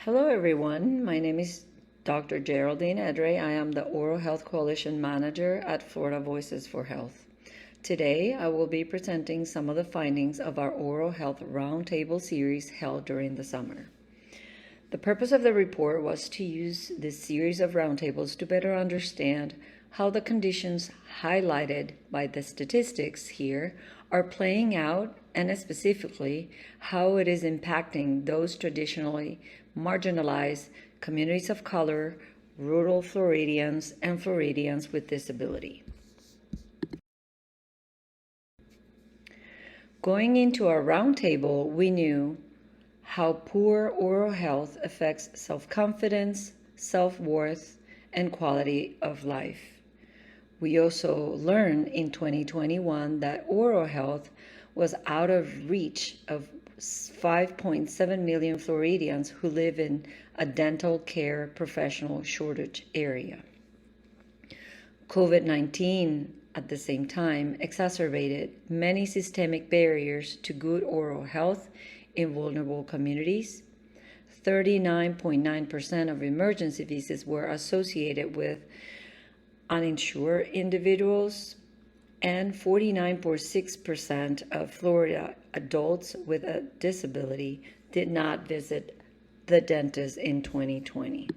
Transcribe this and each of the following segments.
Hello everyone, my name is Dr. Geraldine Edre. I am the Oral Health Coalition Manager at Florida Voices for Health. Today I will be presenting some of the findings of our Oral Health Roundtable series held during the summer. The purpose of the report was to use this series of roundtables to better understand how the conditions highlighted by the statistics here are playing out, and specifically how it is impacting those traditionally marginalized communities of color, rural Floridians, and Floridians with disability. Going into our roundtable, we knew how poor oral health affects self-confidence, self-worth, and quality of life. We also learned in 2021 that oral health was out of reach of 5.7 million Floridians who live in a dental care professional shortage area. COVID-19 at the same time exacerbated many systemic barriers to good oral health in vulnerable communities. 39.9% of emergency visits were associated with uninsured individuals, and 49.6% of Florida adults with a disability did not visit the dentist in 2020.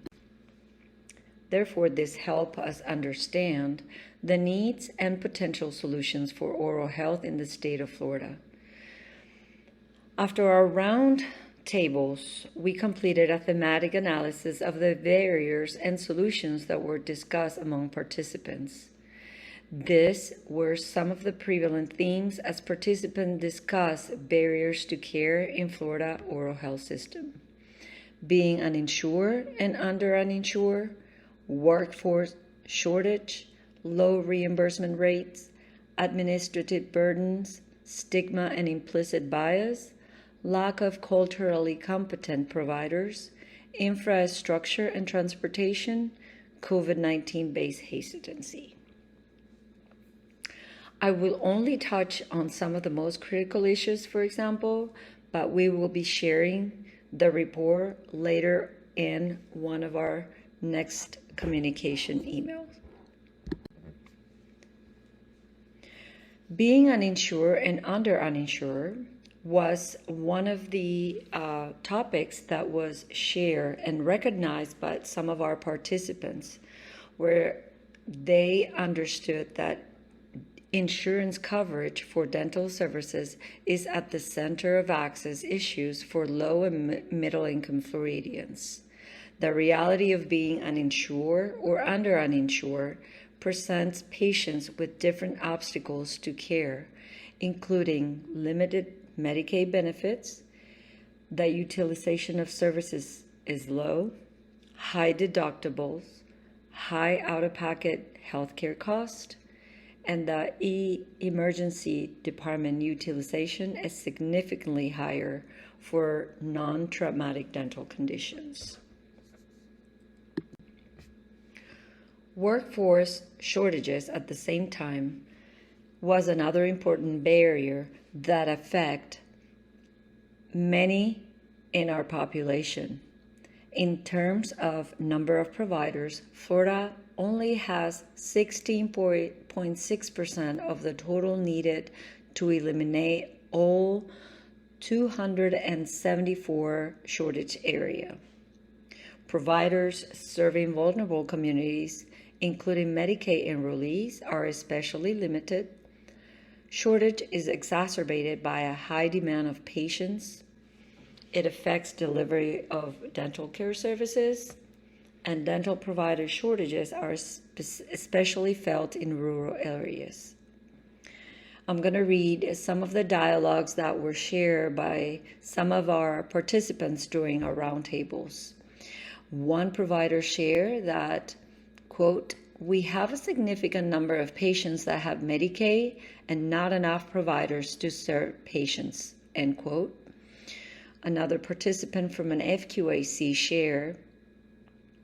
Therefore, this helps us understand the needs and potential solutions for oral health in the state of Florida. After our round tables, we completed a thematic analysis of the barriers and solutions that were discussed among participants. These were some of the prevalent themes as participants discussed barriers to care in Florida oral health system: being uninsured and under-uninsured, workforce shortage, low reimbursement rates, administrative burdens, stigma and implicit bias, lack of culturally competent providers, infrastructure and transportation, COVID-19 based hesitancy. I will only touch on some of the most critical issues, for example, but we will be sharing the report later in one of our next communication emails. Being uninsured and under-uninsured was one of the topics that was shared and recognized by some of our participants, where they understood that insurance coverage for dental services is at the center of access issues for low and middle income Floridians. The reality of being uninsured or under-uninsured presents patients with different obstacles to care, including limited Medicaid benefits, the utilization of services is low, high deductibles, high out-of-pocket healthcare cost, and the emergency department utilization is significantly higher for non-traumatic dental conditions. Workforce shortages at the same time was another important barrier that affect many in our population. In terms of number of providers, Florida only has 16.6% of the total needed to eliminate all 274 shortage area. Providers serving vulnerable communities, including Medicaid enrollees, are especially limited. Shortage is exacerbated by a high demand of patients. It affects delivery of dental care services, and dental provider shortages are especially felt in rural areas. I'm going to read some of the dialogues that were shared by some of our participants during our roundtables. One provider shared that, quote, "We have a significant number of patients that have Medicaid and not enough providers to serve patients," end quote. Another participant from an FQAC shared,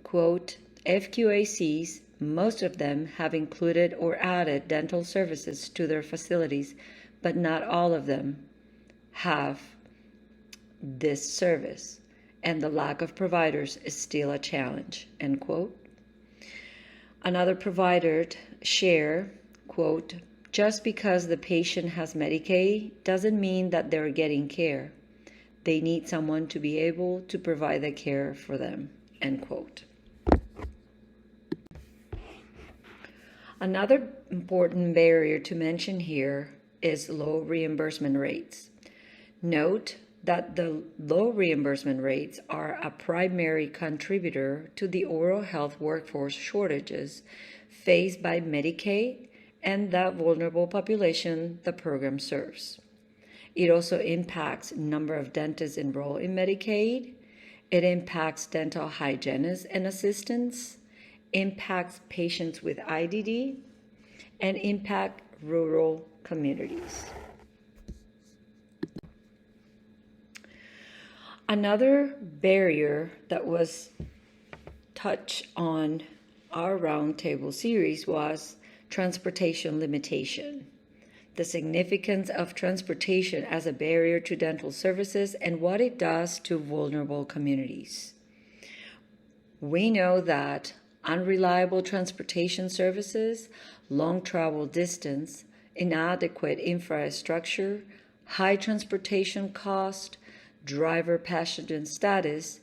quote, "FQACs, most of them have included or added dental services to their facilities, but not all of them have this service. and the lack of providers is still a challenge, end quote. Another provider shared, quote, just because the patient has Medicaid doesn't mean that they're getting care. They need someone to be able to provide the care for them, end quote. Another important barrier to mention here is low reimbursement rates. Note that the low reimbursement rates are a primary contributor to the oral health workforce shortages faced by Medicaid and the vulnerable population the program serves. It also impacts number of dentists enrolled in Medicaid. It impacts dental hygienists and assistants, impacts patients with IDD, and impact rural communities. Another barrier that was touched on our roundtable series was transportation limitation, the significance of transportation as a barrier to dental services and what it does to vulnerable communities. We know that unreliable transportation services, long travel distance, inadequate infrastructure, high transportation cost, driver-passenger status,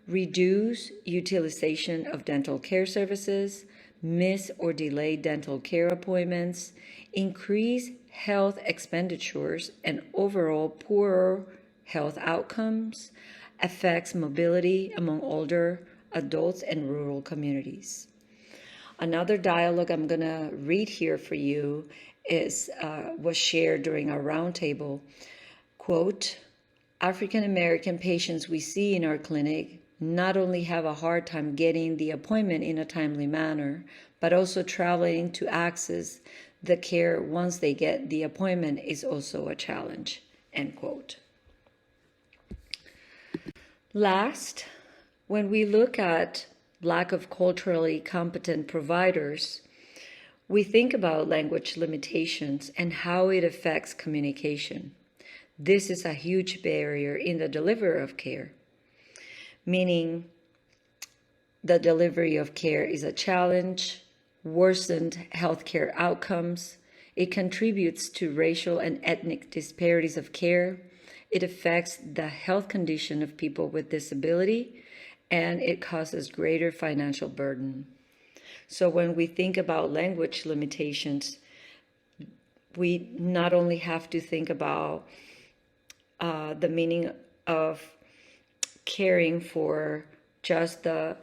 reduce utilization of dental care services, miss or delay dental care appointments, increase health expenditures, and overall poorer health outcomes, affects mobility among older adults and rural communities. Another dialogue I'm going to read here for you was shared during our roundtable. Quote, African American patients we see in our clinic not only have a hard time getting the appointment in a timely manner, but also traveling to access the care once they get the appointment is also a challenge, end quote. Last, when we look at lack of culturally competent providers, we think about language limitations and how it affects communication. This is a huge barrier in the delivery of care, meaning the delivery of care is a challenge, worsened healthcare outcomes. It contributes to racial and ethnic disparities of care. It affects the health condition of people with disability, and it causes greater financial burden. So when we think about language limitations, we not only have to think about the meaning of caring for just the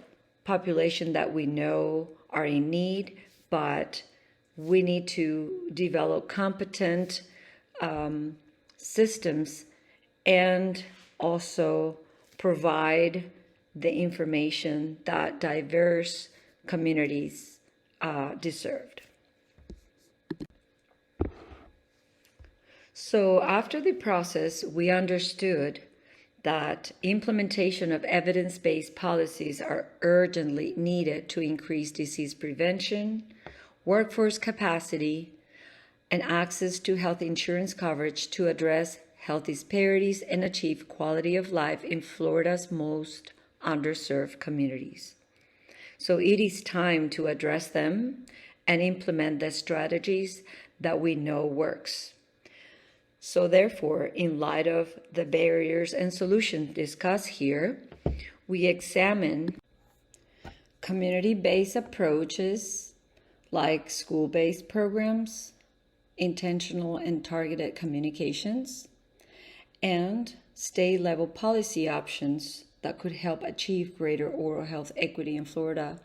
population that we know are in need, but we need to develop competent systems and also provide the information that diverse communities deserved. So after the process, we understood that implementation of evidence-based policies are urgently needed to increase disease prevention, workforce capacity, and access to health insurance coverage to address health disparities and achieve quality of life in Florida's most underserved communities. So it is time to address them and implement the strategies that we know works. So therefore, in light of the barriers and solutions discussed here, we examine community-based approaches like school-based programs, intentional and targeted communications, and state-level policy options that could help achieve greater oral health equity in Florida,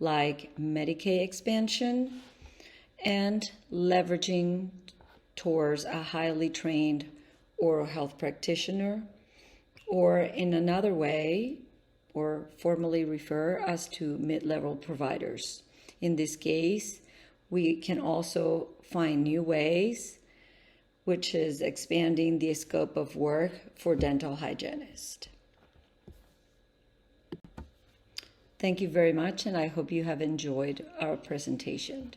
like Medicaid expansion and leveraging towards a highly trained oral health practitioner, or in another way, or formally refer us to mid-level providers. In this case, we can also find new ways, which is expanding the scope of work for dental hygienists. Thank you very much, and I hope you have enjoyed our presentation.